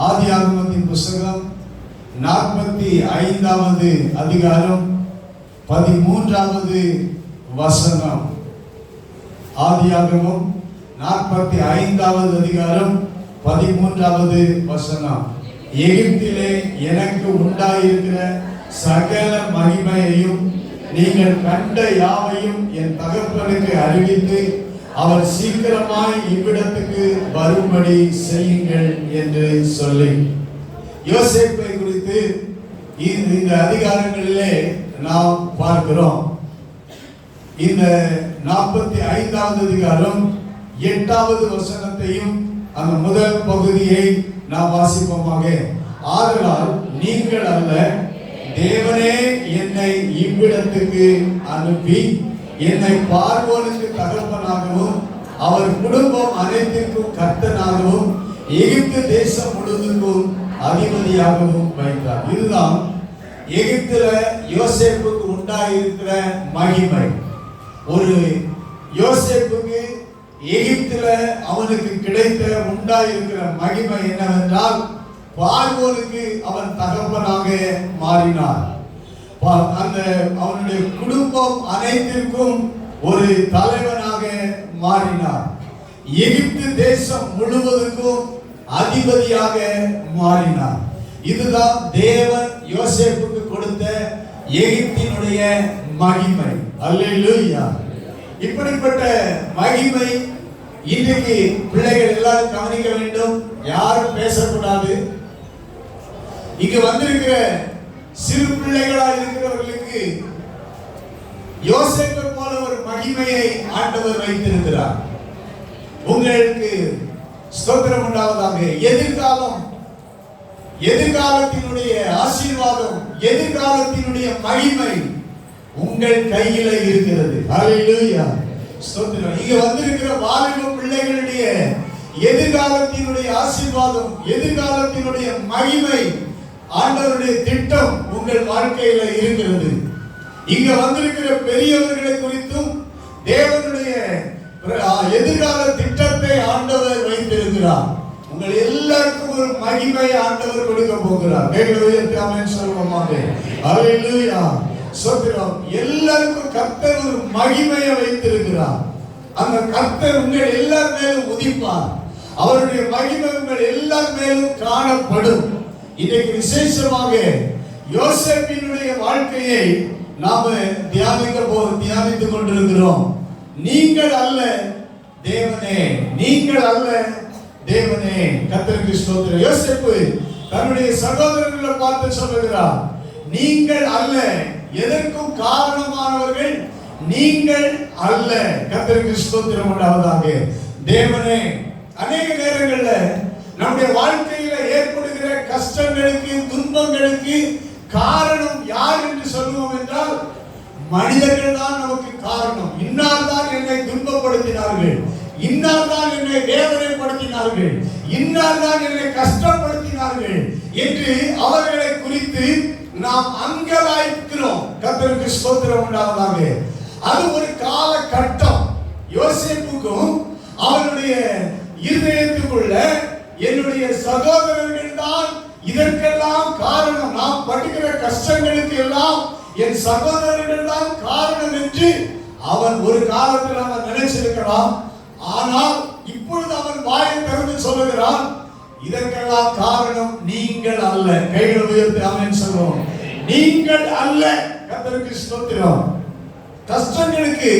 ஆதியாகமத்தின் புத்தகம் 45வது அதிகாரம் 13வது வசனம். ஆதியாகமம் 45வது அதிகாரம் 13வது வசனம். எகிப்திலே எனக்கு உண்டாயிருக்கிற சகல மகிமையையும் நீங்கள் கண்ட யாவையும் என் தகப்பனுக்கு அறிவித்து அவர் சீக்கிரமாய் இவ்விடத்துக்கு வரும்படி செய்யுங்கள் என்று சொல்லி, யோசேப்பை குறித்து இந்த அதிகாரங்களிலே நாம் பார்க்கிறோம். இந்த 45வது அதிகாரம் 8வது வசனத்தையும் அந்த முதல் பகுதியை நாம் வாசிப்போமாக. ஆதலால் நீங்கள் அல்ல, தேவனே என்னை இவ்விடத்துக்கு அனுப்பி என்னை பார்வோனுக்கு தகப்பனாகவும் அவர் குடும்பம் அனைத்திற்கும் கர்த்தனாகவும் எகிப்து தேசம் முழுவதுக்கும் அதிபதியாகவும் வைத்தார். இதுதான் எகிப்துல யோசேப்புக்கு உண்டாயிருக்கிற மகிமை. ஒரு யோசேப்புக்கு எகிப்துல அவனுக்கு கிடைத்த உண்டாயிருக்கிற மகிமை என்னவென்றால், பார்வோனுக்கு அவன் தகப்பனாக மாறினார். அந்த அவனுடைய குடும்பம் அனைத்திற்கும் ஒரு தலைவனாக மாறினார். எகிப்து தேசம் முழுவதுக்கும் அதிபதியாக மாறினார். இதுதான் தேவன் யோசேப்புக்கு கொடுத்த எகிப்தினுடைய மகிமை. அல்லேலூயா. இப்படிப்பட்ட மகிமை இன்றைக்கு பிள்ளைகள் எல்லாரும் கவனிக்க வேண்டும். யாரும் பேசக்கூடாது. இங்கு வந்திருக்கிற சிறு பிள்ளைகளாக இருக்கிறவர்களுக்கு யோசேப்பை போல ஒரு மகிமையை ஆண்டவர் வைத்திருக்கிறார். உங்களுக்கு ஸ்தோத்திரம் உண்டாவதாக. எதிர்காலத்தினுடைய ஆசீர்வாதம், எதிர்காலத்தினுடைய மகிமை உங்கள் கையில இருக்கிறது. ஹல்லேலூயா. ஸ்தோத்திரம். இங்க வந்திருக்கிற வாலிப பிள்ளைகளுடைய எதிர்காலத்தினுடைய ஆசீர்வாதம், எதிர்காலத்தினுடைய மகிமை, ஆண்டவருடைய திட்டம் உங்கள் வாழ்க்கையில இருக்கிறது. இங்க வந்திருக்கிற பெரியவர்களை குறித்தும் தேவனுடைய எதிர்கால திட்டத்தை ஆண்டவர் வைத்திருக்கிறார். உங்கள் எல்லாருக்கும் ஒரு மகிமை ஆண்டவர் கொடுக்க போகிறார். எல்லாருக்கும் கர்த்தர் ஒரு மகிமையை வைத்திருக்கிறார். அந்த கர்த்தர் உங்கள் எல்லார் மேலும் உதிப்பார். அவருடைய மகிமை உங்கள் எல்லார் மேலும் காணப்படும். இன்றைக்கு விசேஷமாக யோசேப்பினுடைய வாழ்க்கையை நாம தியானித்துக் கொண்டிருக்கிறோம். நீங்கள் அல்ல தேவனே, நீங்கள் அல்ல தேவனே. கர்த்தருக்கு ஸ்தோத்திரம். யோசேப்பு தன்னுடைய சகோதரர்களை பார்த்து சொல்லுகிறார், நீங்கள் அல்ல, எதற்கும் காரணமானவர்கள் நீங்கள் அல்ல. கர்த்தருக்கு ஸ்தோத்திரம் உண்டாவதாக. தேவனே, அநேக நேரங்கள்ல நம்முடைய வாழ்க்கையில ஏற்படுகிற கஷ்டங்களுக்கு, துன்பங்களுக்கு காரணம் யார் என்று சொல்லுவோம் என்றால், மனிதர்கள் தான் நமக்கு காரணம். இன்னார் தான் என்னை துன்பப்படுத்தினார்கள், இன்னார் தான் என்னை வேதனைப்படுத்தினார்கள், இன்னார் தான் என்னை கஷ்டப்படுத்தினார்கள் என்று அவர்களை குறித்து நாம் அங்கலாய்க்கிறோம். கர்த்தருக்கு ஸ்தோத்திரம் உண்டாவதாக. அது ஒரு காலகட்டம். யோசேப்புக்கும் அவனுடைய இருதயத்துக்குள்ள என்னுடைய சகோதரர்கள் தான் இதற்கெல்லாம் காரணம், நாம் படுகிற கஷ்டங்களுக்கு எல்லாம் என் சகோதரர்கள் தான் காரணம் என்று அவன் ஒரு காலத்தில் அவன் நினைச்சிருக்கலாம். ஆனால் இப்பொழுது அவன் வாயை திறந்து சொல்லுகிறான், இதற்கெல்லாம் காரணம் நீங்கள் அல்ல. கைகளை உயர்த்தி ஆமென் சொல்லுவோம். நீங்கள் அல்ல. கர்த்தருக்கு ஸ்தோத்திரம். கஷ்டங்களுக்கு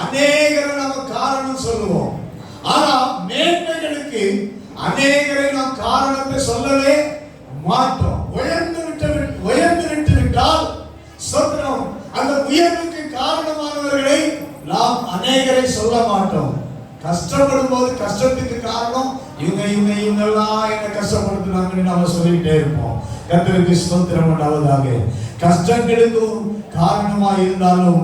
அநேகரை நாம காரணம் சொல்லுவோம். ஆனா மேன்மைகளுக்கு அநேகரை நாம் காரணத்தை சொல்லவே மாட்டோம். உயர்ந்து விட்டு விட்டால் ஸ்தோத்திரம், அந்த உயர்வுக்கு காரணமானவர்களை நாம் அநேகரை சொல்ல மாட்டோம். கஷ்டப்படும் போது கஷ்டத்துக்கு காரணம் இவங்கெல்லாம் என்ன கஷ்டப்படுத்துறாங்கன்னு நாம சொல்லிட்டே இருப்போம். கர்த்தருக்கு ஸ்தோத்திரம் உண்டாவதாக. கஷ்டங்களுக்கும் காரணமாக இருந்தாலும்,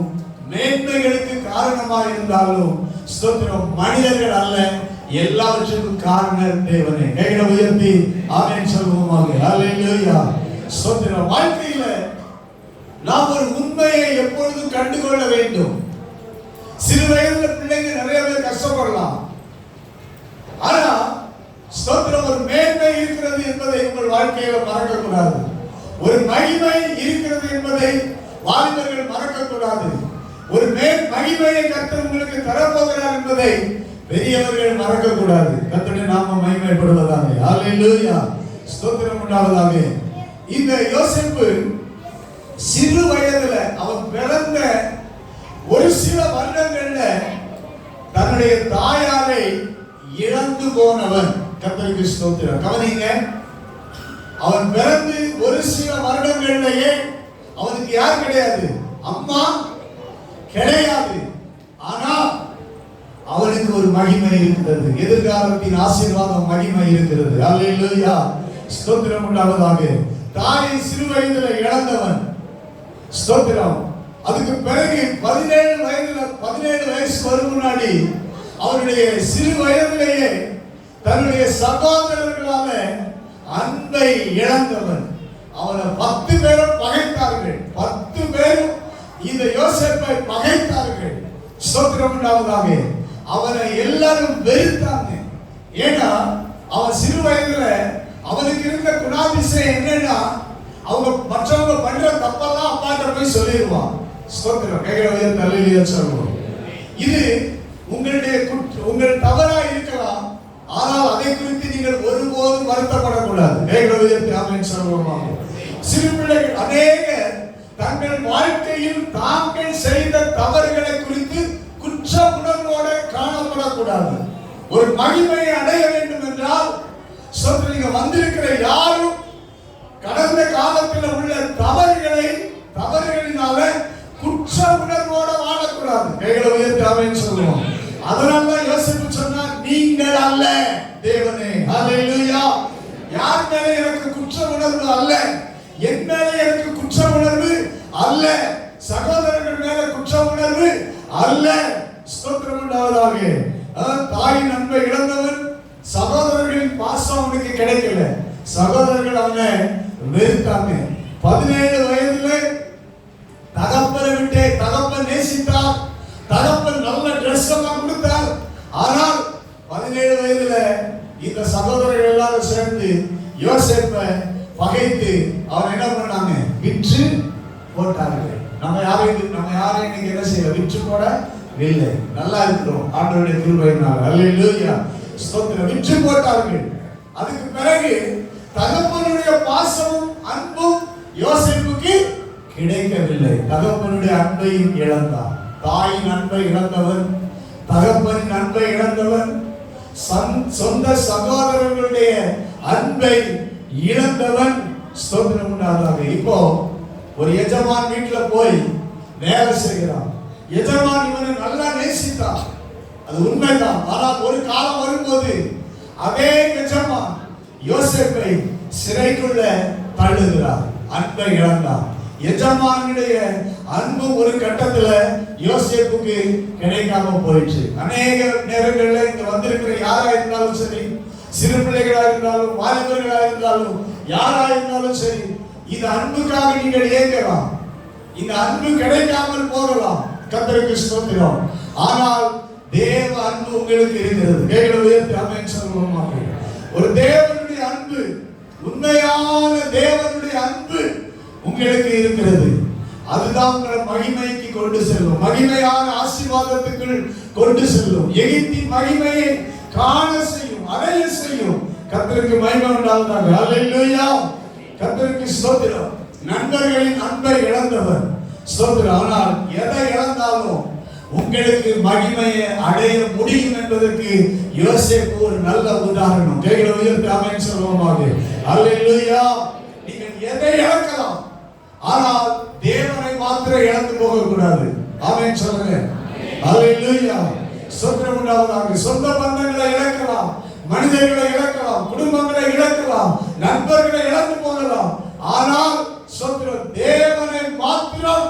மேன்மைகளுக்கு காரணமாக இருந்தாலும் ஸ்தோத்திரம், மனிதர்கள் அல்ல, எல்லாவற்றுக்கும் காரணம் தேவனே. கைகளை உயர்த்தி ஆமென் சொல்வோமாக. ஹல்லேலூயா. ஸ்தோத்திரம். வாழ்க்கையில நாம் ஒரு உண்மையை எப்பொழுதும் கண்டுகொள்ள வேண்டும். சிறு வயதுல பிள்ளைங்க நிறைய பேர் கஷ்டப்படலாம். ஆனா ஸ்தோத்திரம், ஒரு மேன்மை இருக்கிறது என்பதை வாழ்க்கையில மறக்க கூடாது. ஒரு மகிமை இருக்கிறது என்பதை வாலிபர்கள் மறக்க கூடாது. ஒரு மேல் மகிமையை கர்த்தர் உங்களுக்கு தரப்போகிறார் என்பதை பெரியவர்கள் மறக்க கூடாது. கர்த்தருடைய நாமம் மகிமைப்படுவதாக. ஹல்லேலூயா, ஸ்தோத்திரம் உண்டாவதாக. இந்த யோசேப்பு சிறு வயதுல அவன் பிறந்த ஒரு சில வருடங்கள்ல தன்னுடைய தாயாரை இழந்து போனவன். கர்த்தருக்கு ஸ்தோத்திரம். கவனிங்க, அவன் பிறந்து ஒரு சில வருடங்கள்லயே அவனுக்கு யார் கிடையாது, அம்மா கிடையாது. ஆனா அவனுக்கு ஒரு மகிமை இருக்கிறது, எதிர்காலத்தின் ஆசீர்வாதம் மகிமை இருக்கிறது. அல்லேலூயா, ஸ்தோத்திரம் உண்டாவதாக. தாயை சிறு வயதுல இழந்தவன். ஸ்தோத்திரம். அதுக்கு பிறகு 17 வயசு வரும் முன்னாடி அவருடைய சிறு வயதிலேயே தன்னுடைய சகோதரர்களால அன்பை இழந்தவன். அவனை 10 பேரும் பகைத்தார்கள். 10 பேரும் இந்த யோசேப்பை பகைத்தார்கள். ஸ்தோத்திரம் உண்டாவதாக. அவனை எல்லாரும் வெறுத்தாங்க. ஏன்னா அவன் சிறு வயதுல அவனுக்கு இருந்த குணாதிசயம் என்னன்னா, அவங்க மற்றவங்க பண்ற தப்பெல்லாம் அப்பாட்ட போய் சொல்லிடுவான். ஸ்தோத்திரம். கைகளை தலையில சொல்லுவோம். இது உங்கள் தவறா இருக்கலாம், ஆனால் அதை குறித்து நீங்கள் ஒருபோதும் வருத்தப்படக்கூடாது. கைகளை உயர்த்தி ஆமென் சொல்லுவோம். சிறு பிள்ளைகள் அநேக தங்கள் வாழ்க்கையில் தாங்கள் செய்த தவறுகளை குறித்து குற்ற உணர்வோட காணப்படக்கூடாது. ஒரு மகிமையை அடைய வேண்டும் என்றால் நீங்க வந்திருக்கிற யாரும் கடந்த காலத்தில் உள்ள தவறுகளினால குற்ற உணர்வோட வாழக்கூடாது. கைகளை உயர்த்தி ஆமென் சொல்லுவோம். அதனாலதான் யோசேப்பு சொன்னார், நீங்கள் அல்ல தேவனே. ஹல்லேலூயா. யார் மேல எனக்கு குற்ற உணர்வு அல்ல, என் மேல எனக்கு குற்ற உணர்வு அல்ல, சகோதரர்கள் மேல குற்ற உணர்வு அல்ல. ஸ்தோத்திரம் உண்டாவதாக. தாயின் அன்பை இழந்தவன், சகோதரர்களின் பாசம் அவனுக்கு கிடைக்கல, சகோதரர்கள் அவனை வெறுத்தாங்க. 17 வயதுல தகப்பனை விட்டு தகப்பன் நேசித்தார், தகப்பன் நல்ல டிரெஸ் எல்லாம் கொடுத்தார். ஆனால் 17 வயதுல இந்த சகோதரர்கள் எல்லாரும் சேர்ந்து யோசேப்பை பகைத்து அவன் என்ன பண்ணாங்க, விற்று போட்டார்கள். நம்ம யாரையும் இன்னைக்கு என்ன செய்ய விற்று போட இல்லை. நல்லா இருக்கிறோம் ஆண்டவருடைய கிருபையினால். அல்லேலூயா, ஸ்தோத்திரம். விற்று போட்டார்கள். அதுக்கு பிறகு தகப்பனுடைய பாசமும் அன்பும் யோசேப்புக்கு கிடைக்கவில்லை. தகப்பனுடைய அன்பையும் இழந்தார். தாயின் அன்பை இழந்தவன், தகப்பனின் அன்பை இழந்தவன், சொந்த சகோதரர்களுடைய அன்பை இழந்தவன். ஸ்தோத்திரம் உண்டாவதாக. இப்போ ஒரு எஜமான் வீட்டுல போய் வேலை செய்கிறான். எஜமான் இவனை நல்லா நேசித்தான், அது உண்மைதான். ஆனால் ஒரு காலம் வரும்போது அதே எஜமான் யோசேப்பை சிறைக்குள்ள தள்ளுகிறார், அன்பை இழந்தார். எஜமானுடைய அன்பு ஒரு கட்டத்துல யோசேப்புக்கு கிடைக்காம போயிடுச்சு. அநேக நேரங்கள்ல இங்க வந்திருக்கிற யாரா இருந்தாலும் சரி, சிறு பிள்ளைகளா இருந்தாலும் வாலிபர்களா இருந்தாலும் யாரா இருந்தாலும் சரி, இந்த அன்புக்காக நீங்கள் ஏங்கலாம், இந்த அன்பு கிடைக்காமல் போகலாம். கர்த்தருக்கு ஸ்தோத்திரம். ஆனால் தேவ அன்பு உங்களுக்கு இருக்கிறது. கைகளை உயர்த்தி ஆமென் சொல்லுவோம். ஒரு தேவனுடைய அன்பு, உண்மையான தேவனுடைய அன்பு உங்களுக்கு இருக்கிறது. அதுதான் உங்களை மகிமைக்கு கொண்டு செல்லும், மகிமையான ஆசீர்வாதத்துக்குள் கொண்டு செல்லும். எகிப்தின் மகிமையை காண செய்யும், அடைய செய்யும். கர்த்தருக்கு மகிமை உண்டாவதாக. அல்லேலூயா, கர்த்தருக்கு ஸ்தோத்திரம். நண்பர்களின் அன்பை இழந்தவர் ஸ்தோத்திரம். ஆனால் எதை இழந்தாலும் உங்களுக்கு மகிமையை அடைய முடியும் என்பதற்கு யோசேப்பு ஒரு நல்ல உதாரணம். கைகளை உயர்த்தி ஆமென் சொல்லுவோமாக. அல்லேலூயா. நீங்கள் எதை இழக்கலாம், ஆனால் தேவனை மாத்திரம் இழந்து போக கூடாது. ஆமென் சொல்லுங்க. அல்லேலூயா, ஸ்தோத்திரம் உண்டாவதாக. சொந்த பந்தங்களை இழக்கலாம், மனிதர்களை இழக்கலாம், குடும்பங்களை இழக்கலாம், நண்பர்களை இழந்து போகலாம். ஆனால் ஸ்தோத்திரம், தேவனை மாத்திரம்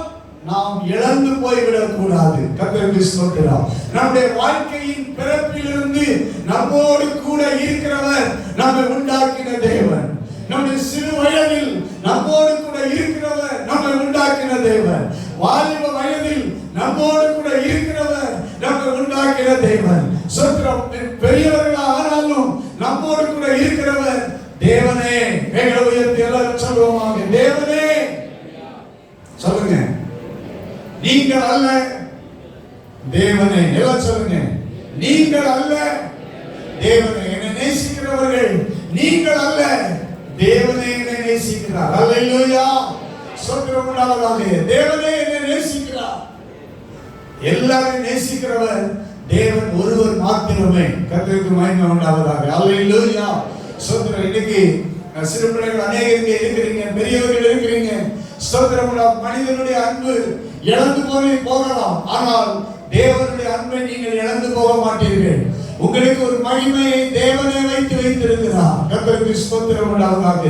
நாம் இழந்து போய்விடக் கூடாது. கர்த்தருக்கு ஸ்தோத்திரம். நம்முடைய வாழ்க்கையின் பிறப்பிலிருந்து நம்மோடு கூட இருக்கிறவர் நம்மை உண்டாக்கின தேவன். நம்முடைய சிறு வயதில் நம்மோடு கூட இருக்கிறவர் நம்மை உண்டாக்கின தேவன். வாலிப வயதில் நம்மோடு கூட இருக்கிறவர் நம்மை உண்டாக்கின தேவன். ஸ்தோத்திரம். பெரியவர்களாக ஆனாலும் நம்மோடு கூட இருக்கிறவர் தேவனே. கைகளை உயர்த்தி எல்லாரும் சொல்லுவோமாக. தேவனே சொல்லுங்க, நீங்கள் அல்ல. தேவனே எல்லாம் சொல்லுங்க, நீங்கள் அல்ல. தேவனே என்னை நேசிக்கிறவர்கள் நீங்கள் அல்ல, தேவனே என்னை நேசிக்கிறார். அல்லேலூயா, ஸ்தோத்திரம் உண்டாவதாக. தேவனே என்னை நேசிக்கிறார். எல்லாரும் நேசிக்கிறவர் தேவன் ஒருவர் மாத்திரமே. கர்த்தருக்கு மகிமை உண்டாவதாக. அல்லேலூயா, ஸ்தோத்திரம். இன்னைக்கு சிறு பிள்ளைகள் அநேகங்க இருக்கிறீங்க, பெரியவர்கள் இருக்கிறீங்க. ஸ்தோத்திரம். மனிதனுடைய அன்பு இழந்து போகலாம், ஆனால் தேவனுடைய அன்பை நீங்கள் இழந்து போக மாட்டீர்கள். உங்களுக்கு ஒரு மகிமையை தேவனே வைத்திருக்கிறார். கர்த்தருக்கு ஸ்தோத்திரம் உண்டாவதாக.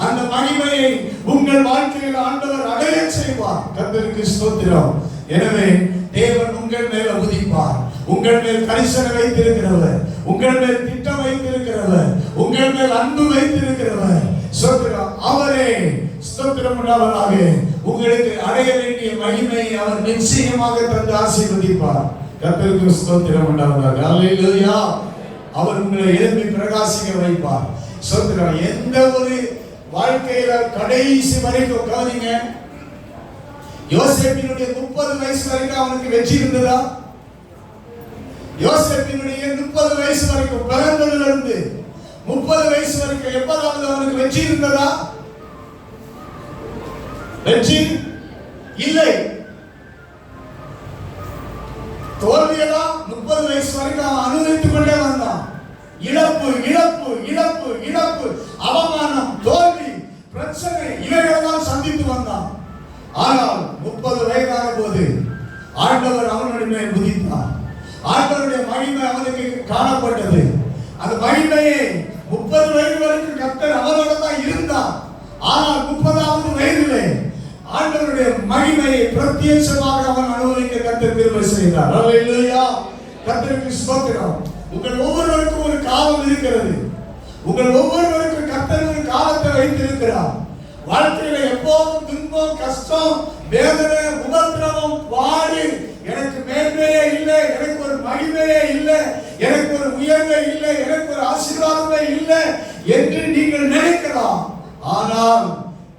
அந்த மகிமையை உங்கள் வாழ்க்கையில் ஆண்டவர் அடைய செய்வார். கர்த்தருக்கு ஸ்தோத்திரம். எனவே தேவன் உங்கள் மேல் உதிப்பார். உங்கள் மேல் கரிசனை வைத்திருக்கிறவர், உங்கள் மேல் திட்டம் வைத்திருக்கிறவர், உங்கள் மேல் அன்பு வைத்திருக்கிறவர். ஸ்தோத்திரம். அவரே ஸ்தோத்திரம் உண்டாவதாக. உங்களுக்கு அடைய வேண்டிய மகிமையை அவர் நிச்சயமாக தந்து ஆசீர்வதிப்பார். கர்த்தருக்கு ஸ்தோத்திரம் உண்டாவதாக. அல்லேலூயா. அவர் உங்களை எழுப்பி பிரகாசிக்க வைப்பார். ஸ்தோத்திரம். எந்த ஒரு வாழ்க்கையில கடைசி வரைக்கும் கவனிங்க, யோசேப்பினுடைய 30 வயசு வரைக்கும் அவனுக்கு வெற்றி இருந்ததா? யோசேப்பினுடைய 30 வயசு வரைக்கும், பிறந்ததிலிருந்து 30 வயசு வரைக்கும் எப்போதாவது அவனுக்கு வெற்றி இருந்ததா? வெற்றி இல்லை. தோல்வியெல்லாம் 30 வயசு வரைக்கும் அவன் அனுபவித்துக் கொண்டே வந்தான். இழப்பு இழப்பு இழப்பு இழப்பு, அவமானம், தோல்வி, பிரச்சனை, இவைகளெல்லாம் சந்தித்து வந்தான். ஆனால் 30 வயதான போது ஆண்டவர் அவனுடைய மேல் உதித்தார். ஆண்டவருடைய மகிமை அவனுக்கு காணப்பட்டது. அந்த மகிமையை 30 வயது வரைக்கும் கர்த்தர் அவனோட தான் இருந்தார். ஆனால் 30வது வயதிலே ஆண்டவருடைய மகிமையை பிரத்யட்சமாக அவன் அனுபவிக்க கர்த்தர் கிருபை செய்தார். அல்லேலூயா, கர்த்தருக்கு ஸ்தோத்திரம். உங்கள் ஒவ்வொருவருக்கும் ஒரு காலம் இருக்கிறது. உங்கள் ஒவ்வொருவருக்கும் கர்த்தர் ஒரு காலத்தை வைத்திருக்கிறார். வாழ்க்கையில எப்போதும் துன்பம், கஷ்டம், வேதனை, உபத்திரவம், பாடு, எனக்கு மேன்மையே இல்லை, எனக்கு ஒரு மகிமையே இல்லை, எனக்கு ஒரு உயர்வே இல்லை, எனக்கு ஒரு ஆசீர்வாதமே இல்லை என்று நீங்கள் நினைக்கலாம். ஆனால்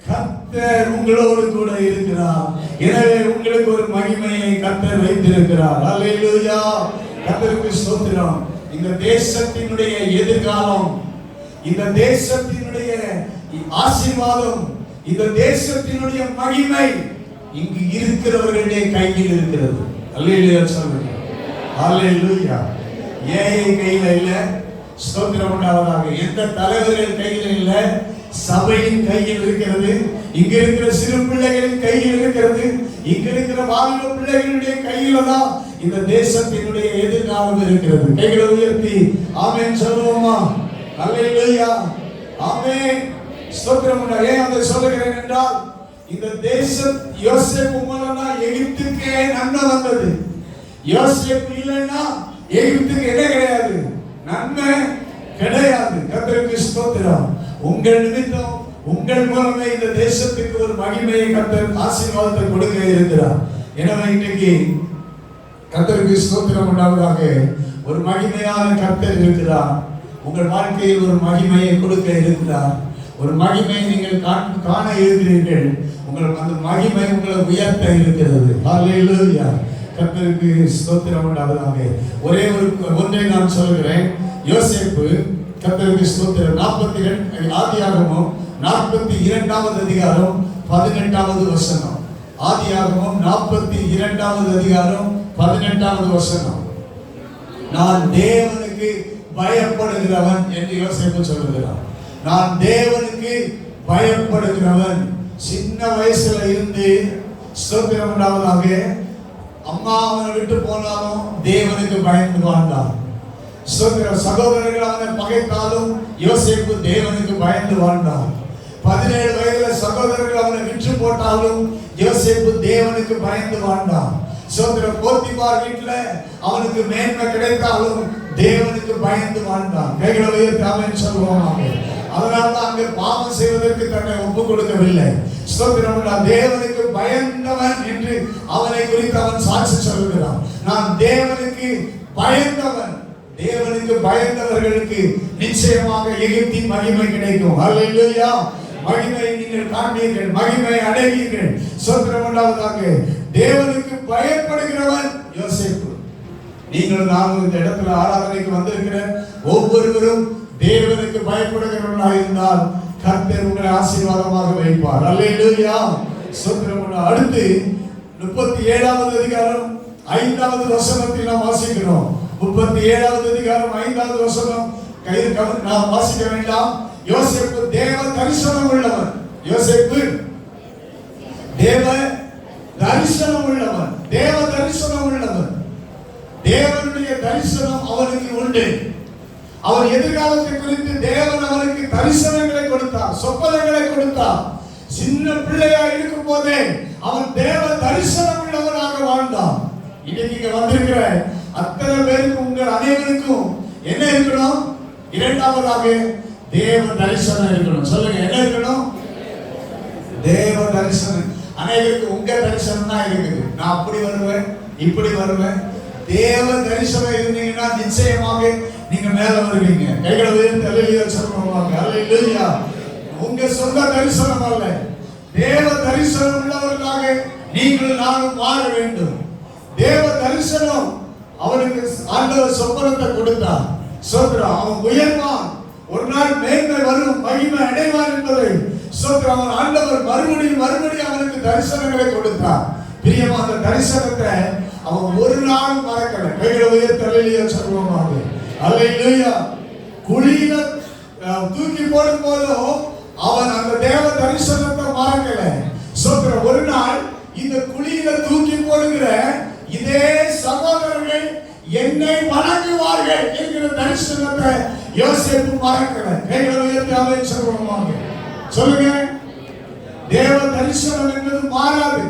கர்த்தர் உங்களோடு கூட இருக்கிறார். எனவே உங்களுக்கு ஒரு மகிமையை கர்த்தர் வைத்திருக்கிறார். அல்லேலூயா, கர்த்தருக்கு ஸ்தோத்திரம். இந்த தேசத்தினுடைய எதிர்காலம், இந்த தேசத்தினுடைய ஆசீர்வாதம், இந்த தேசத்தினுடைய மகிமை இங்கு இருக்கிறவர்களுடைய கையில் இருக்கிறது. அல்லேலூயா சொல்லுங்க. அல்லேலூயா. ஏஐ கையில இல்ல, ஸ்தோத்திரம் உண்டாவதாக. எந்த தலைவர்கள் கையில இல்ல, சபையின் கையில் இருக்கிறது. இங்க இருக்கிற சிறு பிள்ளைகளின் கையில் இருக்கிறது. இங்க இருக்கிற வாலிப பிள்ளைகளுடைய கையில தான் இந்த தேசத்தினுடைய எதிர்காலம் இருக்கிறது. கைகளை உயர்த்தி ஆமென் சொல்லுவோமா? அல்லேலூயா, ஆமென், ஸ்தோத்திரம். ஏன் அதை சொல்லுகிறேன் என்றால், இந்த தேசம் யோசேப்பு மூலமா எகிப்துக்கே நன்மை வந்தது. யோசேப்பு இல்லைன்னா எகிப்துக்கு என்ன கிடையாது, நன்மை கிடையாது. கர்த்தருக்கு ஸ்தோத்திரம். உங்கள் நிமித்தம், உங்கள் மூலமே இந்த தேசத்துக்கு ஒரு மகிமையை கர்த்தர் ஆசீர்வாதத்தை கொடுக்க இருக்கிறார். எனவே இன்னைக்கு கர்த்தருக்கு ஸ்தோத்திரம் உண்டாவதாக. ஒரு மகிமையான கர்த்தர் இருக்கிறார். உங்கள் வாழ்க்கையில் ஒரு மகிமையை கொடுக்க இருக்கிறார். ஒரு மகிமையை நீங்கள் காண இருக்கிறீர்கள். உங்களுக்கு அந்த மகிமை உங்களை உயர்த்த இருக்கிறது. அல்லேலூயா, கர்த்தருக்கு ஸ்தோத்திரம் உண்டாவதாக. ஒரே ஒன்றை நான் சொல்கிறேன். யோசேப்பு, கர்த்தருக்கு ஸ்தோத்திரம், 42 ஆதியாகமம் 42வது அதிகாரம் 18வது வசனம். ஆதியாகமம் 42வது அதிகாரம் 18வது வசனம். நான் தேவனுக்கு பயப்படுகிறவன் என்று யோசேப்பு சொல்லுகிறான். நான் தேவனுக்கு பயப்படுகிறவன். சின்ன வயசுல இருந்து ஸ்தோத்திரம் உண்டாவதாக, அம்மா அவனை விட்டு போனாலும் தேவனுக்கு பயந்து வாழ்ந்தான். சகோதரர்கள் அவனை பகைத்தாலும் யோசேப்பு தேவனுக்கு பயந்து வாழ்ந்தான். 17 வயதுல சகோதரர்கள் அவனை விற்று போட்டாலும் யோசேப்பு தேவனுக்கு பயந்து வாழ்ந்தான். போத்திபார் வீட்டுல அவனுக்கு மேன்மை கிடைத்தாலும் தேவனுக்கு பயந்து வாழ்ந்தான். கைகளை உயர்த்தி ஆமென் சொல்லுவோம். அதனால்தான் அங்கே பாவம் செய்வதற்கு தன்னை ஒப்புக் கொடுக்கவில்லை. தேவனுக்கு பயந்தவன் என்று அவனை குறித்து அவன் சாட்சி சொல்கிறான். நான் தேவனுக்கு பயந்தவன். தேவனுக்கு பயந்தவர்களுக்கு நிச்சயமாக எகிப்தின் மகிமை கிடைக்கும். ஹல்லேலூயா. மகிமை நீங்கள் காண்பீர்கள், மகிமை அடைவீர்கள். ஸ்தோத்திரம் உண்டாவதாக. தேவனுக்கு பயப்படுகிறவன் யோசேப்பு. நீங்கள் நானும் இந்த இடத்துல ஆராதனைக்கு வந்திருக்கிற ஒவ்வொருவரும் தேவனுக்கு பயப்படுகிறவர்களாக இருந்தால் கர்த்தர் உங்களை ஆசீர்வாதமாக வைப்பார். அல்லேலூயா. ஸ்தோத்திரம். அடுத்து 37வது அதிகாரம் 5வது வசனத்தில் நாம் வாசிக்கிறோம். 37வது அதிகாரம் 5வது வசனம் நாம் வாசிக்க வேண்டாம். யோசேப்பு தேவ தரிசனம் உள்ளவன். யோசேப்பு தேவ தரிசனம் உள்ளவன். தேவ தரிசனம் உள்ளவன். தேவனுடைய தரிசனம் அவனுக்கு உண்டு. அவன் எதிர்காலத்தை குறித்து தேவன் அவனுக்கு தரிசனங்களை கொடுத்தார், சொப்பனங்களை கொடுத்தார். சின்ன பிள்ளையா இருக்கும் போதே அவன் தேவ தரிசனம் உள்ளவனாக வாழ்ந்தான். இன்னைக்கு இங்க வந்திருக்கிற அத்தனை பேருக்கு உங்கள் அனைவருக்கும் என்ன இருக்கணும்? இரண்டாவதாக தேவ தரிசனம் இருக்கணும். சொல்லுங்க, என்ன இருக்கணும்? தேவ தரிசனம். அனைவருக்கு உங்க தரிசனம் தான் இருக்குது. நான் அப்படி வருவேன், இப்படி வருவேன். தேவ தரிசனம் இருந்தீங்கன்னா நிச்சயமாக நீங்க மேல வருவீங்க. கைகளை உயர்த்தி அல்லேலூயா சொல்லுவாங்க. அல்லேலூயா. உங்க சொந்த தரிசனம் அல்ல, தேவ தரிசனம் உள்ளவர்களாக நீங்கள் நானும் மாற வேண்டும். தேவ தரிசனம் அவனுக்கு ஆண்டவர் சொப்பனத்தை கொடுத்தார். ஸ்தோத்திரம். அவன் உயர்வான், ஒரு நாள் மேன்மை வரும், மகிமை அடைவான் என்பதை ஸ்தோத்திரம். அவன் ஆண்டவர் மறுபடியும் அவனுக்கு தரிசனங்களை கொடுத்தார். பிரியமா, அந்த தரிசனத்தை அவன் ஒரு நாள் மறக்கல. கைகளை உயர்த்தி அல்லேலூயா சொல்லுவாங்க. அல்லேலூயா. குழியில தூக்கி போடும் போதும் அவன் அந்த தேவ தரிசனத்தை மறக்கல. ஸ்தோத்திரம். ஒரு நாள் இந்த குழியில தூக்கி போடுகிற இதே சகோதரர்கள் என்னை வணங்குவார்கள் என்கிற தரிசனத்தை யோசேப்பு மறக்கல. கைகளை உயர்த்தி ஆமென் சொல்லுவாங்க. சொல்லுங்க, தேவ தரிசனம் என்பது மாறாது.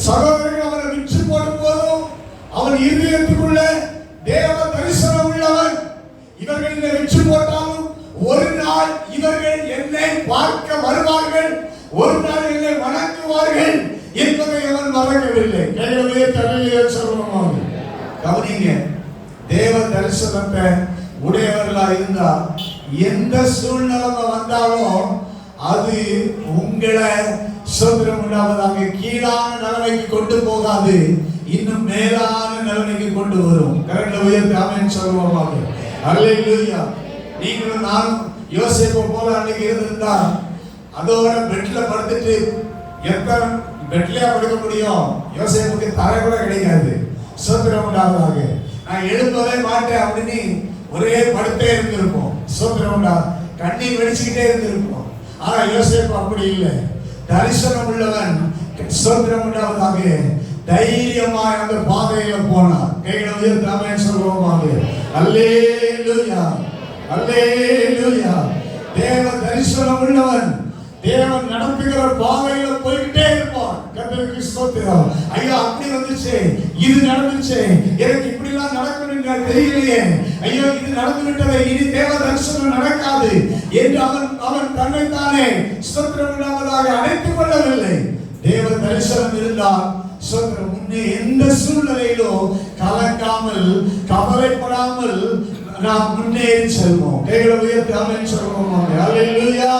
சகோதரர்கள் அவனை விற்று போடும் போதும் அவன் இருதயத்துக்குள்ள தேவ தரிசனம் உள்ளவன். இவர்கள் என்னை விற்று போட்டாலும் ஒரு நாள் இவர்கள் என்னை பார்க்க வருவார்கள், ஒரு நாள் என்னை வணங்குவார்கள் என்பதை அவன் மறக்கவில்லை. கைகளை தலையிலே சொல்லுவாங்க. கவனிங்க, தேவ தரிசனத்தை உடையவர்களா இருந்தா எந்த சூழ்நிலை வந்தாலும் அது உங்களை சுதந்திரம் உண்டாவதாக கீழான நிலைமைக்கு கொண்டு போகாது, இன்னும் மேலான நிலைமைக்கு கொண்டு வரும். கரங்களை உயர்த்தி ஆமென் சொல்லுவோமாக. அல்லேலூயா. நீங்களும் நானும் யோசேப்பு போல அன்னைக்கு இருந்திருந்தா அதோட பெட்ல படுத்துட்டு எத்தனை பெட்லயா படுக்க முடியும்? யோசேப்புக்கு தரை கூட கிடைக்காது. சுதந்திரம் உண்டாவதாக. நான் எழுப்பவே மாட்டேன் அப்படின்னு ஒரே படுத்தே இருந்திருப்போம். சுதந்திரம் உண்டா, கண்ணீர் வெடிச்சுக்கிட்டே இருந்திருப்போம். ஆனா யோசேப்பு அப்படி இல்லை. தரிசனம் உள்ளவன் சுதந்திரம் உண்டாவதாக தைரியமாய் அந்த பாதையில போனார். கைகளை உயர்த்தி ஆமென் சொல்லுவோமாக. அல்லேலூயா. அல்லேலூயா. தேவ தரிசனம் உள்ளவன் தேவன் நடத்துகிற பாதையில போய்கிட்டே இருப்பான். கர்த்தருக்கு ஸ்தோத்திரம். ஐயா, அப்படி வந்துச்சு, இது நடந்துச்சு, எனக்கு இப்படி எல்லாம் நடக்கணும் தெரியலையே, ஐயோ இது நடந்து விட்டதே, இனி தேவ தரிசனம் நடக்காது என்று அவன் தன்னைத்தானே ஸ்தோத்திரம் இல்லாமதாக அழைத்துக் கொள்ளவில்லை. தேவ தரிசனம் இருந்தால் ஸ்தோத்திரம் முன்னே எந்த சூழ்நிலையிலும் கலங்காமல் கவலைப்படாமல் நாம் முன்னேறி செல்வோம். கைகளை உயர்த்தி ஆமென் சொல்வோம். அல்லேலூயா.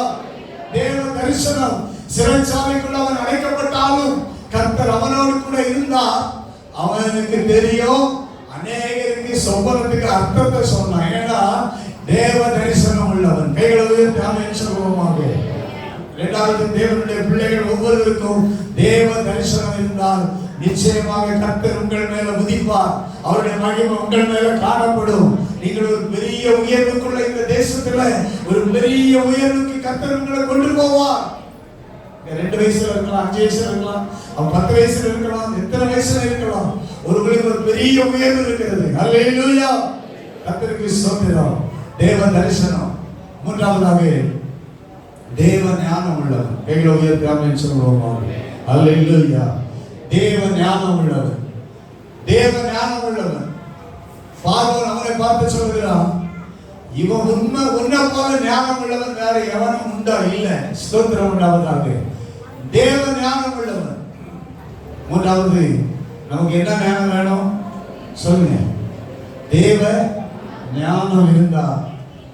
தேவ தரிசனம். சிறைச்சாலைக்குள்ள அவன் அடைக்கப்பட்டாலும் கர்த்தர் அவனோடு கூட இருந்தார். அவனுக்கு தெரியும், அநேகருக்கு சொப்பனத்துக்கு அர்த்தத்தை சொன்னான். ஏன்னா தேவ தரிசனம் உள்ளவன். கைகளை உயர்த்தி ஆமென் சொல்வோமாக. இரண்டாவது, தேவனுடைய பிள்ளைகள் ஒவ்வொருவருக்கும் தேவ தரிசனம் இருந்தால் நிச்சயமாக கர்த்தர் உங்கள் மேல உதிப்பார். அவருடைய மகிமை உங்கள் மேல காணப்படும். நீங்கள் ஒரு பெரிய உயர்வுக்குள்ள இந்த தேசத்துல ஒரு பெரிய உயர்வுக்கு கர்த்தர் உங்களை கொண்டு போவார். 2 வயசுல இருக்கலாம், 5 வயசுல இருக்கலாம், 10 வயசுல இருக்கலாம், எத்தனை வயசுல இருக்கலாம். ஒருவருக்கு ஒரு பெரிய உயர்வு இருக்கிறது. அல்லேலூயா. கர்த்தருக்கு ஸ்தோத்திரம். தேவ தரிசனம். மூன்றாவதாக தேவ ஞானம் உள்ளவன். கைகளை உயர்த்தி ஆமென் சொல்லுவோம். அல்லேலூயா. தேவ ஞானம் உள்ளவன். தேவ ஞானம் உள்ளவன். பார்வோன் அவனை பார்த்து சொல்கிறான், இவன் உன்னை போல ஞானம் உள்ளவன் வேற எவனும் உண்டா? இல்ல. ஸ்தோத்திரம் உண்டாவதாக. தேவ ஞானம் உள்ளவன். மூன்றாவது, நமக்கு என்ன ஞானம் வேணும் சொல்லுங்க. தேவ ஞானம் இருந்தால்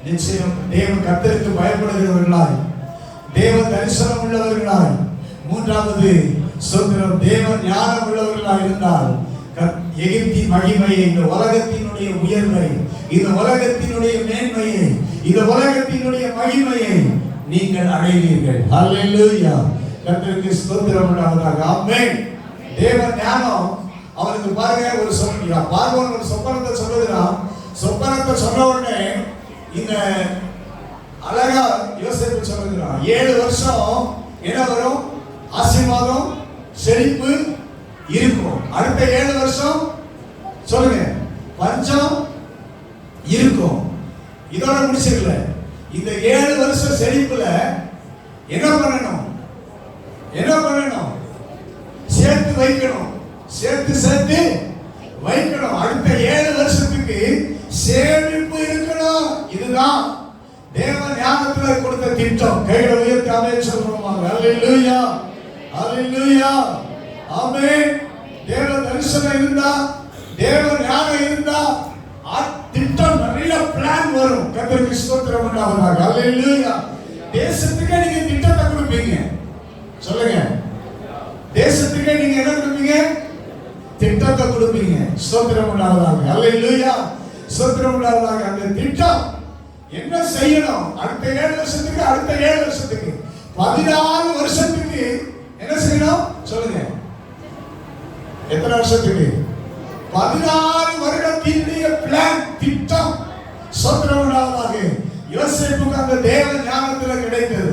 நிச்சயம் தேவ கர்த்தருக்கு பயப்படுகிறவர்களாய், தேவ தரிசனம் உள்ளவர்களாய், மூன்றாவது ஸ்தோத்திரம் தேவ ஞானம் உள்ளவர்களாய் இருந்தால் எகிப்தின் மகிமையை, இந்த உலகத்தினுடைய உயர்வை, இந்த உலகத்தினுடைய மேன்மையை, இந்த உலகத்தினுடைய மகிமையை நீங்கள் அடைவீர்கள். ஹல்லேலூயா. கர்த்தருக்கு ஸ்தோத்திரம் உண்டாவதாக. ஆமென். தேவ ஞானம் அவனுக்கு பாருங்க, ஒரு பார்வோன் ஒரு சொப்பனத்தை சொல்லுகிறான். சொப்பனத்தை சொன்ன உடனே இந்த அழகா யோசேப்பு சொல்லுகிறான், 7 வருஷம் என்ன வரும்? ஆசீர்வாதம், செழிப்பு இருக்கும். அடுத்த 7 வருஷம் சொல்லுங்க பஞ்சம் இருக்கும். இதோட முடிச்சிடல. இந்த 7 வருஷம் செழிப்புல என்ன பண்ணணும்? சேர்த்து வைக்கணும். சேர்த்து வைக்கணும். அடுத்த 7 வருஷத்துக்கு சேமிப்பு இருக்கணும். இதுதான் தேவ ஞானத்துல கொடுத்த திட்டம். கைகளை உயர்த்தி ஆமென் சொல்லுவாங்க. ஹல்லேலூயா, ஹல்லேலூயா, ஆமென். தேவ தரிசனம் இருந்தா, தேவ ஞானம் இருந்தா திட்டம், நிறைய பிளான் வரும். கர்த்தருக்கு ஸ்தோத்திரம் உண்டாவதாக. ஹல்லேலூயா. தேசத்துக்கு நீங்க திட்டத்தை கொடுப்பீங்க. சொல்லுங்க, தேசத்துக்கு நீங்க என்ன கொடுப்பீங்க? திட்டத்தை கொடுப்பீங்க. ஸ்தோத்திரம் உண்டாவதாக. ஹல்லேலூயா, ஸ்தோத்திரம் உண்டாவதாக. அந்த திட்டம் என்ன செய்யணும்? அடுத்த 7 வருஷத்துக்கு, அடுத்த 7 வருஷத்துக்கு, 14 வருஷத்துக்கு என்ன செய்யணும்? சொல்லுங்க, எத்தனை வருஷத்துக்கு? 14 வருடத்தினுடைய பிளான், திட்டம். ஸ்தோத்திரம் உண்டாவதாக. யோசேப்புக்கு அந்த தேவ ஞானத்துல கிடைத்தது.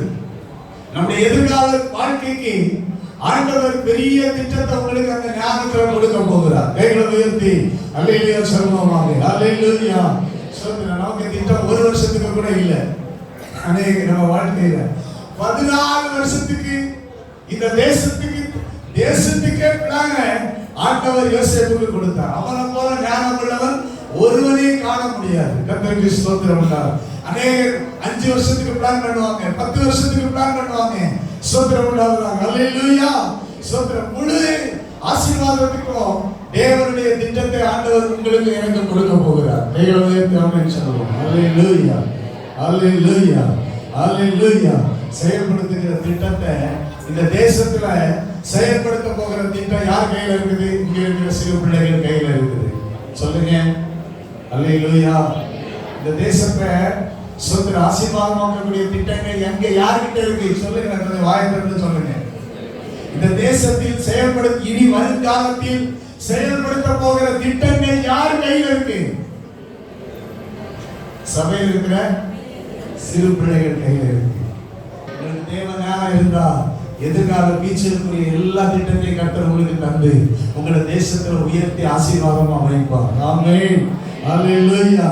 நம்முடைய எதிர்கால வாழ்க்கைக்கு ஆண்டவர் பெரிய திட்டத்தை உங்களுக்கு அந்த ஞானத்துல கொடுக்க போகிறார். கைகளை உயர்த்தி அல்லேலூயா சொல்லுவோமாக. அல்லேலூயா. நமக்கு திட்டம் 1 வருஷத்துக்கு கூட இல்லை. அநேக நம்ம வாழ்க்கையில 14 வருஷத்துக்கு இந்த தேசத்துக்கே பிளான ஆண்டவர் யோசேப்புக்கு கொடுத்தார். அவனை போல ஞானம் உள்ளவன் ஒருவனையும் காண முடியாது. கர்த்தருக்கு ஸ்தோத்திரம் உண்டாகும். அநேகர் 5 வருஷத்துக்கு பிளான் பண்ணுவாங்க, 10 வருஷத்துக்கு பிளான் பண்ணுவாங்க. ஸ்தோத்திரம் உண்டாகுறாங்க. அல்லேலூயா, ஸ்தோத்திரம். முழு ஆசீர்வாதத்துக்கும் தேவனுடைய திட்டத்தை ஆண்டவர் உங்களுக்கு எனக்கு கொடுக்க போகிறார். கைகளை ஆமென் சொல்லுவோம். அல்லேலூயா, அல்லேலூயா, அல்லேலூயா. செயல்படுத்துகிற திட்டத்தை இந்த தேசத்துல செயல்படுத்த போகிற திட்டம் யார் கையில இருக்குது? இங்க இருக்கிற சிறு பிள்ளைகள் கையில இருக்குது. சொல்லுங்க, அல்லேலூயா. இந்த தேசத்தை சொந்த ஆசீர்வாதமாக்கக்கூடிய திட்டங்கள் எங்க யார்கிட்ட இருக்கு? சொல்லுங்க, வாயை திறந்து சொல்லுங்க. இந்த தேசத்தில் செயல்படுத்த, இனி வருங்காலத்தில் செயல்படுத்த போகிற திட்டங்கள் யார் கையில் இருக்கு? சபையில் இருக்கிற சிறு பிள்ளைகள் கையில் இருக்கு. உங்களுக்கு தேவ ஞானம் இருந்தா எதிர்கால பீச்சலுக்குரிய எல்லா திட்டத்தையும் கர்த்தர் உங்களுக்கு தந்து உங்களை தேசத்துல உயர்த்தி ஆசீர்வாதமா வைப்பார். ஆமென், அல்லேலூயா.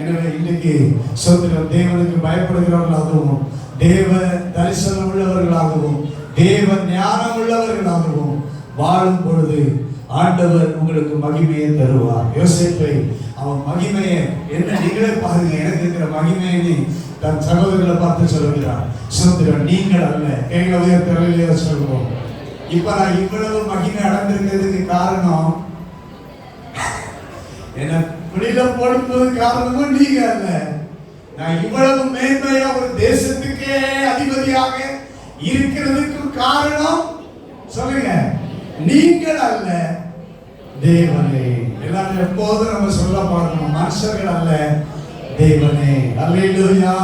எனவே இன்னைக்கு சோதரர் தேவனுக்கு பயப்படுகிறவர்களாகவும், தேவ தரிசனம் உள்ளவர்களாகவும், தேவ ஞானம் உள்ளவர்களாகவும் வாழும் பொழுது ஆண்டவர் உங்களுக்கு மகிமையை தருவார். யோசேப்பை அவன் மகிமையை என்ன நீங்களே பாருங்க, எனக்கு இருக்கிற மகிமையை தன் சகோதரர்களை பார்த்து சொல்லுகிறார். சோதரர் நீங்கள் அல்ல. கைகளை உயர்த்தலையிலேயே சொல்லுவோம். இப்ப நான் இவ்வளவு மகிமை அடைந்திருக்கிறதுக்கு காரணம் என்ன? வெளியில போடும்போது காரணமும் நீங்க அல்ல. நான் இவ்வளவு மேன்மையா ஒரு தேசத்துக்கே அதிபதியாக இருக்கிறதுக்கு காரணம் சொல்லுங்க, நீங்கள் அல்ல, தேவனே. எல்லாரும் எப்போதும் நம்ம சொல்ல பார்க்கணும், மனுஷர்கள் அல்ல, தேவனே. அல்லேலூயா.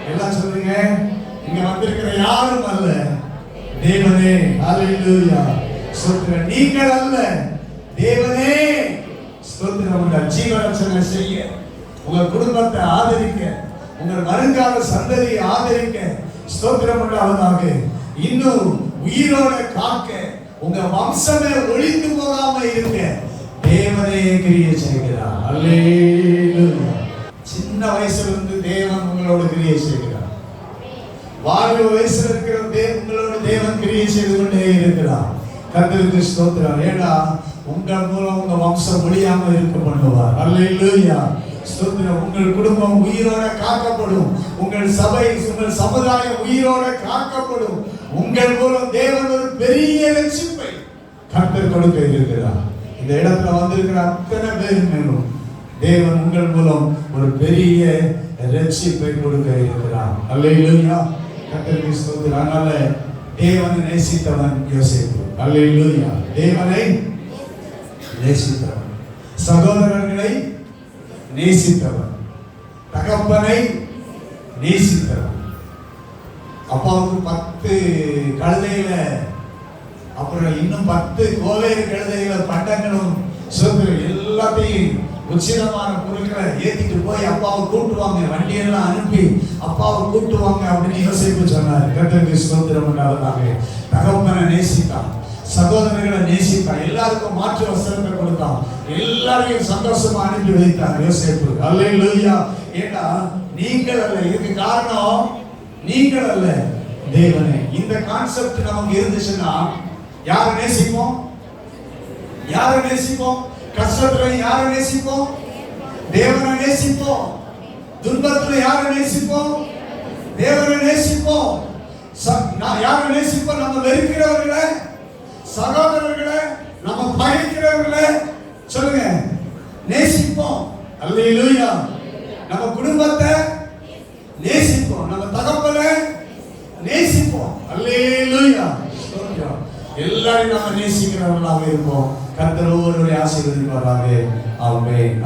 எல்லாம் சொல்லுங்க, இங்க வந்திருக்கிற யாரும் அல்ல, தேவனே. அல்லேலூயா. சொல்லுங்க, நீங்கள் அல்ல, தேவனே. ஸ்தோத்திரம். ஜீவரட்சணை செய்ய, உங்க குடும்பத்தை ஆதரிக்க, உங்கள் வருங்கால சந்ததியை ஆதரிக்க, ஸ்தோத்திரம் உண்டாவதாக. இன்னும் உயிரோட காக்க, உங்க வம்சமே ஒழிந்து போகாம இருக்க தேவனே கிரியை செய்கிறார். அல்லேலூயா. சின்ன வயசுல இருந்து தேவன் உங்களோட கிரியை செய்கிறார். வாழ்வு வயசுல இருக்கிற உங்களோட தேவன் கிரியை செய்து கொண்டே இருக்கிறார். கர்த்தருக்கு ஸ்தோத்திரம். ஏன்னா உங்கள் மூலம் உங்க வம்சம் ஒழியாம இருக்க பண்ணுவார். அல்லேலூயா. ஸ்தோத்திரம். உங்கள் குடும்பம் உயிரோட காக்கப்படும். உங்கள் சபை, உங்கள் சமுதாயம் உயிரோட காக்கப்படும். உங்கள் மூலம் தேவன் ஒரு பெரிய ரட்சிப்பை கர்த்தர் கொடுக்க இருக்கிறார். இந்த இடத்துல வந்திருக்கிற அத்தனை பேர் மேலும் தேவன் உங்கள் மூலம் ஒரு பெரிய ரட்சிப்பை கொடுக்க இருக்கிறார். அல்லேலூயா. கர்த்தருக்கு ஸ்தோத்திரம். அதனால தேவனை நேசித்தவன் யோசேப்பு. அல்லேலூயா. தேவனை நேசித்தவன், சகோதரர்களை நேசித்தவன், தகப்பனை நேசித்தவன். அப்பாவுக்கு 10 கழுதையில, அப்புறம் இன்னும் 10 கோவேறு கழுதைகள பண்டங்களும் எல்லாத்தையும் உச்சிதமான பொருட்களை ஏத்திட்டு போய் அப்பாவை கூட்டுவாங்க, வண்டியெல்லாம் அனுப்பி அப்பாவை கூட்டுவாங்க அப்படின்னு யோசிப்பு சொன்னார். கர்த்தருக்கு ஸ்தோத்திரம் உண்டாவதாக. தகப்பனை நேசித்தான், சகோதரர்களை நேசித்தான், எல்லாருக்கும் மாற்று வஸ்திரத்தை கொடுத்தான், எல்லாரையும் சந்தோஷமா அனுப்பி வைத்தான் யோசேப்பு. அல்லேலூயா. ஏன்னா நீங்கள் அல்ல, இதுக்கு காரணம் நீங்கள் அல்ல, தேவனே. இந்த கான்செப்ட் நமக்கு இருந்துச்சுன்னா யாரை நேசிப்போம்? யாரை நேசிப்போம்? கஷ்டத்துல யாரை நேசிப்போம்? தேவனை நேசிப்போம். துன்பத்துல யாரை நேசிப்போம்? தேவனை நேசிப்போம். யாரை நேசிப்போம்? நம்ம வெறுக்கிறவர்களை, சகோதரர்களை, நம்ம பகைக்கிறவர்களை சொல்லுங்க நேசிப்போம். அல்லேலூயா. நம்ம குடும்பத்தை நேசிப்போம், நம்ம தகப்பனை நேசிப்போம். அல்லேலூயா. எல்லாரும் நாம நேசிக்கிறவர்களாக இருப்போம். கர்த்தர் ஒவ்வொருவரையும் ஆசீர்வதிப்பாராக. ஆமென்.